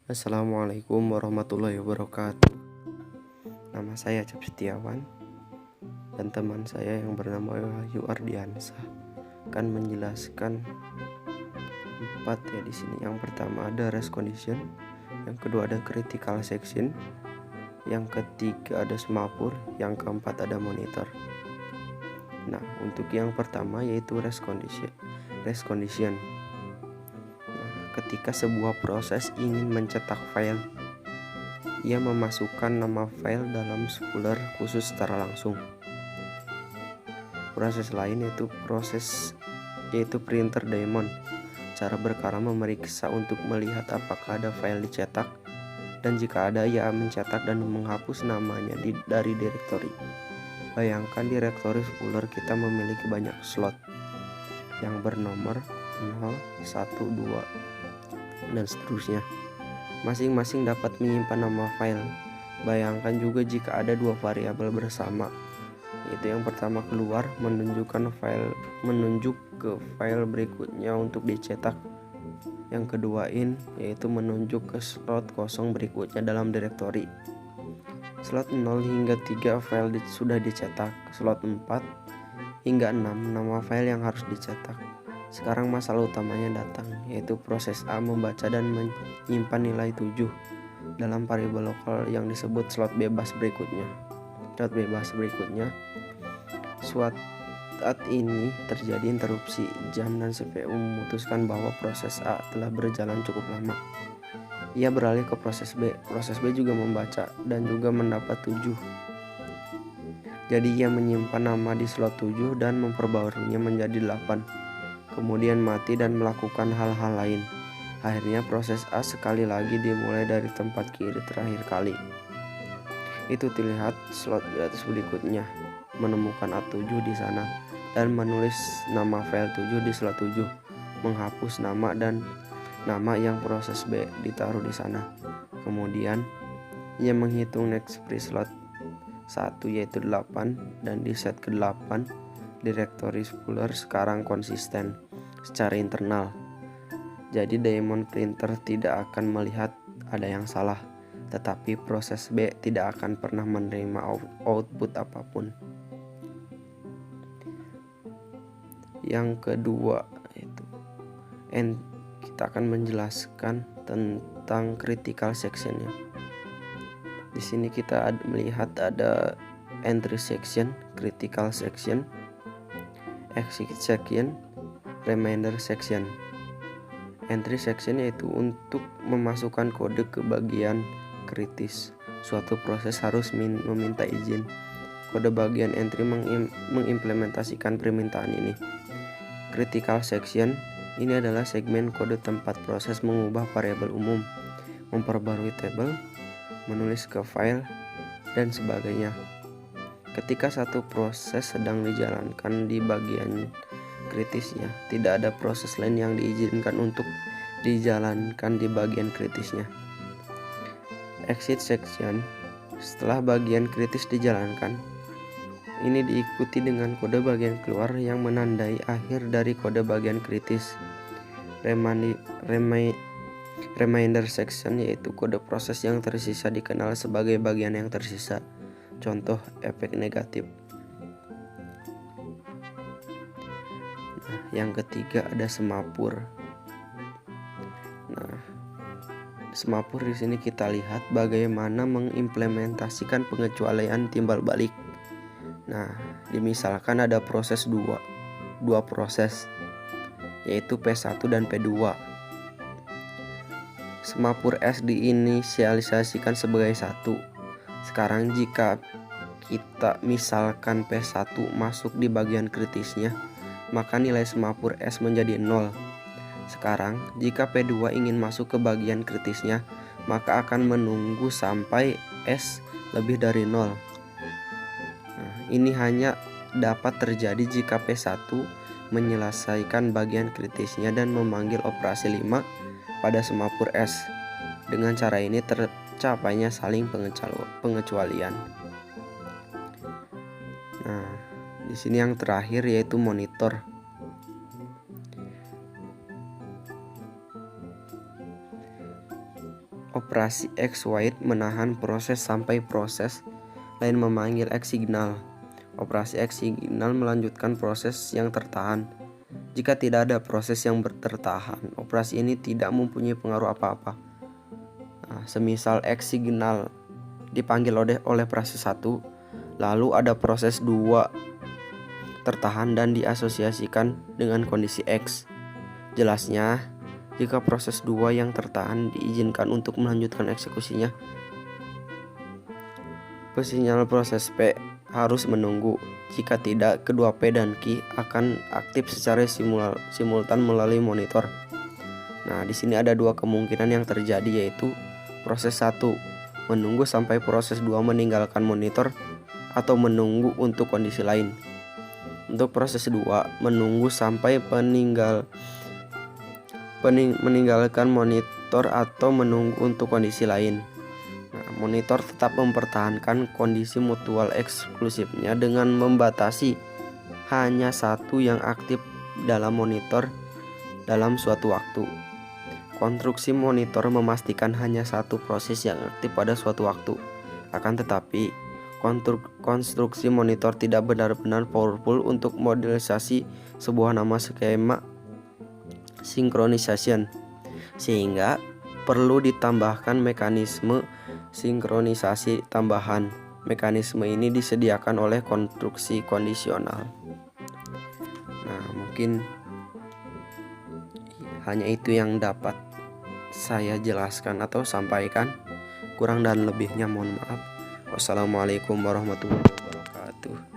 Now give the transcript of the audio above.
Assalamualaikum warahmatullahi wabarakatuh. Nama saya Acep Setiawan dan teman saya yang bernama Wahyu Ardiansyah akan menjelaskan 4 ya di sini. Yang pertama ada race condition, yang kedua ada critical section, yang ketiga ada semapur, yang keempat ada monitor. Nah, untuk yang pertama yaitu race condition. Ketika sebuah proses ingin mencetak file, ia memasukkan nama file dalam spooler khusus secara langsung. Proses lain yaitu printer daemon. Cara berkala memeriksa untuk melihat apakah ada file dicetak, dan jika ada ia mencetak dan menghapus namanya dari direktori. Bayangkan direktori spooler kita memiliki banyak slot yang bernomor 0, 1, 2, dan seterusnya. Masing-masing dapat menyimpan nama file. Bayangkan juga jika ada dua variabel bersama, yaitu yang pertama keluar menunjuk ke file berikutnya untuk dicetak. Yang kedua in, yaitu menunjuk ke slot kosong berikutnya dalam direktori. Slot 0 hingga 3 file sudah dicetak. Slot 4 hingga 6 nama file yang harus dicetak. Sekarang masalah utamanya datang, yaitu proses A membaca dan menyimpan nilai 7 dalam variabel lokal yang disebut slot bebas berikutnya. Saat ini terjadi interupsi jam dan CPU memutuskan bahwa proses A telah berjalan cukup lama. Ia beralih ke proses B. Proses B juga membaca dan juga mendapat 7. Jadi ia menyimpan nama di slot 7 dan memperbaruinya menjadi 8. Kemudian mati dan melakukan hal-hal lain. Akhirnya proses A sekali lagi dimulai dari tempat kiri terakhir kali. Itu terlihat slot gratis berikutnya, menemukan A7 di sana dan menulis nama file 7 di slot 7, menghapus nama dan nama yang proses B ditaruh di sana. Kemudian ia menghitung next free slot 1 yaitu 8 dan di set ke 8 direktori spooler sekarang konsisten secara internal. Jadi daemon printer tidak akan melihat ada yang salah, tetapi proses B tidak akan pernah menerima output apapun. Yang kedua itu kita akan menjelaskan tentang critical sectionnya. Di sini kita melihat ada entry section, critical section, exit section, remainder section. Entry section yaitu untuk memasukkan kode ke bagian kritis. Suatu proses harus meminta izin. Kode bagian entry mengimplementasikan permintaan ini. Critical section ini adalah segmen kode tempat proses mengubah variabel umum, memperbarui tabel, menulis ke file, dan sebagainya. Ketika satu proses sedang dijalankan di bagian kritisnya, tidak ada proses lain yang diizinkan untuk dijalankan di bagian kritisnya. Exit section, setelah bagian kritis dijalankan, ini diikuti dengan kode bagian keluar yang menandai akhir dari kode bagian kritis. Remainder section yaitu kode proses yang tersisa dikenal sebagai bagian yang tersisa. Contoh efek negatif. Nah, yang ketiga ada semapur. Nah, semapur di sini kita lihat bagaimana mengimplementasikan pengecualian timbal balik. Nah, misalkan ada proses dua proses, yaitu P1 dan P2. Semapur S diinisialisasikan sebagai 1. Sekarang jika kita misalkan P1 masuk di bagian kritisnya, maka nilai semapur S menjadi 0. Sekarang jika P2 ingin masuk ke bagian kritisnya, maka akan menunggu sampai S lebih dari 0. Nah, ini hanya dapat terjadi jika P1 menyelesaikan bagian kritisnya dan memanggil operasi 5 pada semapur S. Dengan cara ini tercapainya saling pengecualian. Nah, di sini yang terakhir yaitu monitor. Operasi X wait menahan proses sampai proses lain memanggil X signal. Operasi X signal melanjutkan proses yang tertahan. Jika tidak ada proses yang tertahan, operasi ini tidak mempunyai pengaruh apa-apa. Nah, semisal X signal dipanggil oleh proses 1, lalu ada proses 2 tertahan dan diasosiasikan dengan kondisi X. Jelasnya, jika proses 2 yang tertahan diizinkan untuk melanjutkan eksekusinya, pesinyal proses P harus menunggu. Jika tidak, kedua P dan Q akan aktif secara simultan melalui monitor. Nah, di sini ada dua kemungkinan yang terjadi, yaitu proses 1 menunggu sampai proses 2 meninggalkan monitor atau menunggu untuk kondisi lain. Untuk proses 2 menunggu sampai meninggalkan monitor atau menunggu untuk kondisi lain. Nah, monitor tetap mempertahankan kondisi mutual eksklusifnya dengan membatasi hanya satu yang aktif dalam monitor dalam suatu waktu. Konstruksi monitor memastikan hanya satu proses yang aktif pada suatu waktu. Akan tetapi, konstruksi monitor tidak benar-benar powerful untuk modelisasi sebuah nama skema synchronization, sehingga perlu ditambahkan mekanisme sinkronisasi tambahan. Mekanisme ini disediakan oleh konstruksi kondisional. Nah, mungkin hanya itu yang dapat saya jelaskan atau sampaikan. Kurang dan lebihnya mohon maaf. Wassalamualaikum warahmatullahi wabarakatuh.